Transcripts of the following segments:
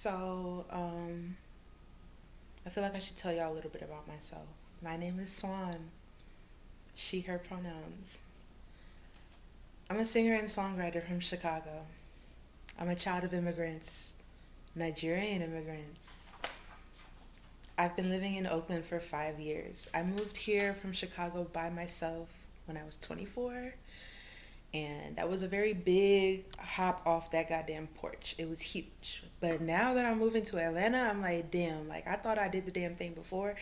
So, I feel like I should tell y'all a little bit about myself. My name is Swan, she, her pronouns. I'm a singer and songwriter from Chicago. I'm a child of immigrants, Nigerian immigrants. I've been living in Oakland for 5 years. I moved here from Chicago by myself when I was 24, and that was a very big hop off that goddamn porch. It was huge. But now that I'm moving to Atlanta, I'm like, damn, like I thought I did the damn thing before.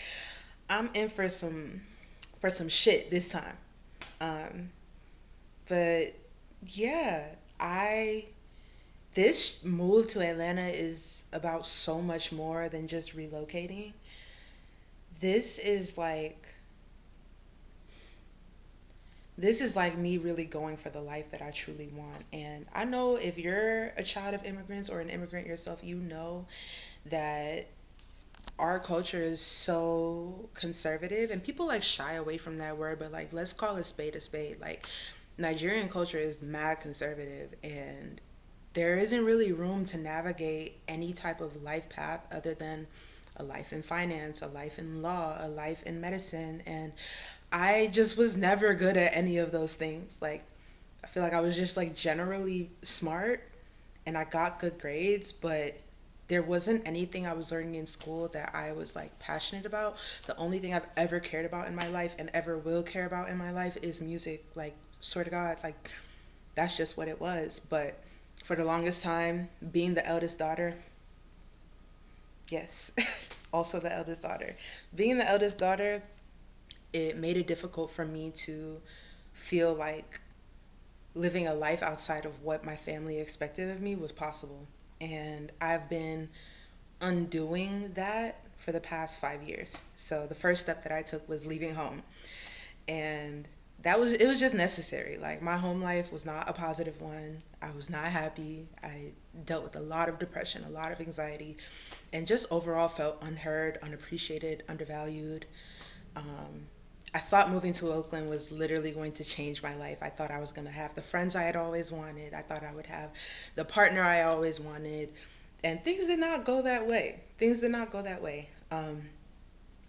I'm in for some shit this time. Um, but yeah, I this move to Atlanta is about so much more than just relocating. This is like this is like me really going for the life that I truly want. And I know if you're a child of immigrants or an immigrant yourself, you know that our culture is so conservative and people like shy away from that word, but like let's call a spade a spade. Like Nigerian culture is mad conservative, and there isn't really room to navigate any type of life path other than a life in finance, a life in law, a life in medicine. And I just was never good at any of those things. Like, I feel like I was just like generally smart and I got good grades, but there wasn't anything I was learning in school that I was like passionate about. The only thing I've ever cared about in my life and ever will care about in my life is music. Like, swear to God, like that's just what it was. But for the longest time, being the eldest daughter, yes, also the eldest daughter, being the eldest daughter, it made it difficult for me to feel like living a life outside of what my family expected of me was possible. And I've been undoing that for the past 5 years. So the first step that I took was leaving home. And it was just necessary. Like my home life was not a positive one. I was not happy. I dealt with a lot of depression, a lot of anxiety, and just overall felt unheard, unappreciated, undervalued. Um, I thought moving to Oakland was literally going to change my life. I thought I was going to have the friends I had always wanted. I thought I would have the partner I always wanted. And things did not go that way. Things did not go that way.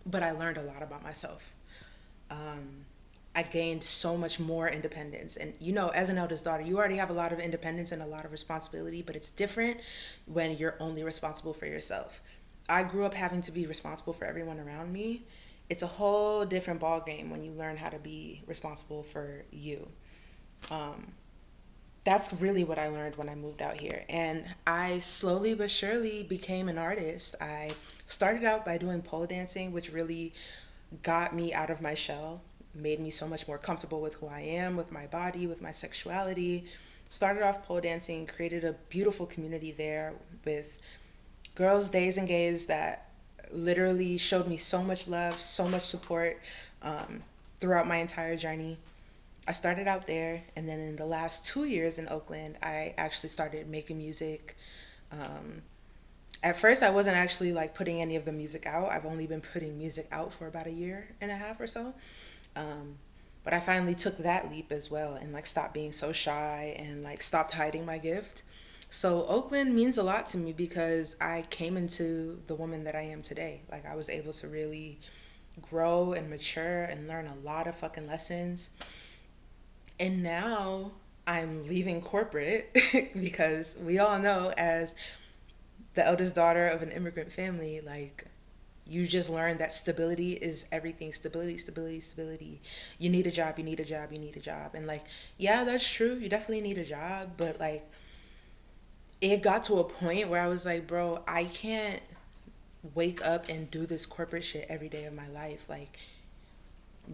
But I learned a lot about myself. Um, I gained so much more independence. And you know, as an eldest daughter, you already have a lot of independence and a lot of responsibility, but it's different when you're only responsible for yourself. I grew up having to be responsible for everyone around me. It's a whole different ball game when you learn how to be responsible for you. Um, that's really what I learned when I moved out here. And I slowly but surely became an artist. I started out by doing pole dancing, which really got me out of my shell, made me so much more comfortable with who I am, with my body, with my sexuality. Started off pole dancing, created a beautiful community there with girls, days, and gays that literally showed me so much love, so much support throughout my entire journey. I started out there, and then in the last 2 years in Oakland, I actually started making music. Um, at first, I wasn't actually like putting any of the music out. I've only been putting music out for about a year and a half or so. Um, but I finally took that leap as well and like stopped being so shy and like stopped hiding my gift. So Oakland means a lot to me because I came into the woman that I am today. Like I was able to really grow and mature and learn a lot of fucking lessons. And now I'm leaving corporate because we all know as the eldest daughter of an immigrant family, like you just learn that stability is everything. Stability, stability, stability. You need a job, you need a job, you need a job. And like, yeah, that's true. You definitely need a job, but like it got to a point where I was like, bro, I can't wake up and do this corporate shit every day of my life. Like,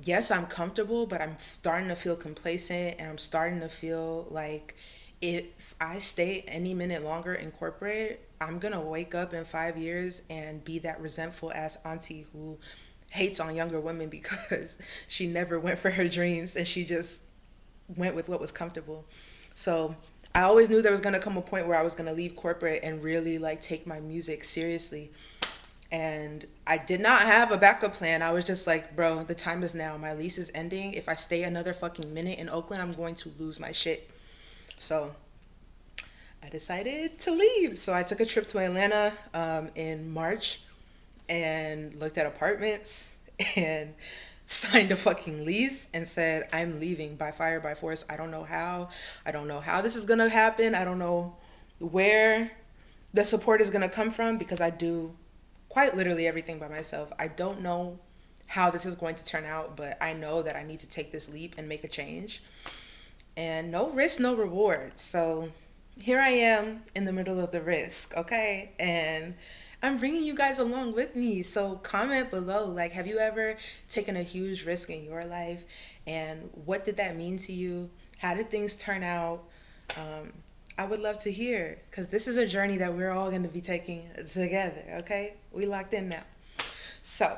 yes, I'm comfortable, but I'm starting to feel complacent and I'm starting to feel like if I stay any minute longer in corporate, I'm gonna wake up in 5 years and be that resentful ass auntie who hates on younger women because she never went for her dreams and she just went with what was comfortable. So I always knew there was gonna come a point where I was gonna leave corporate and really like take my music seriously. And I did not have a backup plan. I was just like, bro, the time is now. My lease is ending. If I stay another fucking minute in Oakland, I'm going to lose my shit. So I decided to leave. So I took a trip to Atlanta in March and looked at apartments and signed a fucking lease and said, I'm leaving by fire, by force. I don't know how. I don't know how this is going to happen. I don't know where the support is going to come from because I do quite literally everything by myself. I don't know how this is going to turn out, but I know that I need to take this leap and make a change. And no risk, no reward. So here I am in the middle of the risk, okay? And I'm bringing you guys along with me. So comment below, like, have you ever taken a huge risk in your life? And what did that mean to you? How did things turn out? I would love to hear, because this is a journey that we're all going to be taking together, okay? We locked in now. So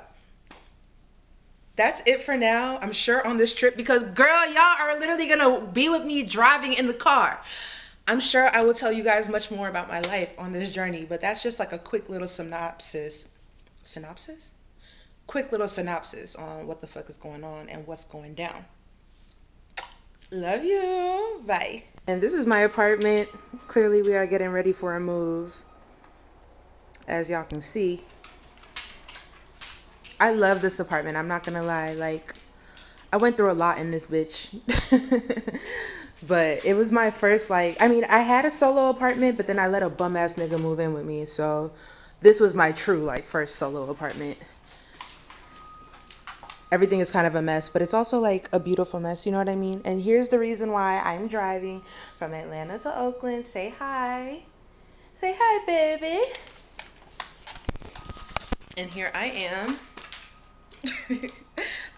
that's it for now. I'm sure on this trip, because girl, y'all are literally gonna be with me driving in the car. I'm sure I will tell you guys much more about my life on this journey, but that's just like a quick little synopsis. Synopsis? Quick little synopsis on what the fuck is going on and what's going down. Love you. Bye. And this is my apartment. Clearly we are getting ready for a move. As y'all can see, I love this apartment. I'm not gonna lie. Like, I went through a lot in this bitch. But it was my first, like, I mean, I had a solo apartment, but then I let a bum ass nigga move in with me. So this was my true, like, first solo apartment. Everything is kind of a mess, but it's also like a beautiful mess. You know what I mean? And here's the reason why I'm driving from Atlanta to Oakland. Say hi. Say hi, baby. And here I am.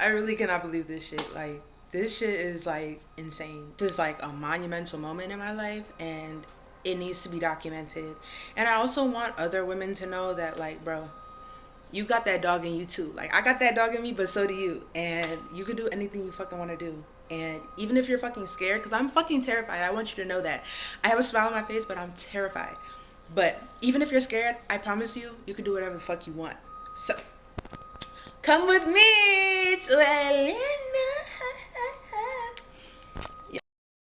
I really cannot believe this shit. Like, this shit is like insane. This is like a monumental moment in my life, and it needs to be documented. And I also want other women to know that, like, bro, you got that dog in you too. Like, I got that dog in me, but so do you. And you can do anything you fucking want to do. And even if you're fucking scared, because I'm fucking terrified, I want you to know that. I have a smile on my face, but I'm terrified. But even if you're scared, I promise you, you can do whatever the fuck you want. So come with me to Atlanta.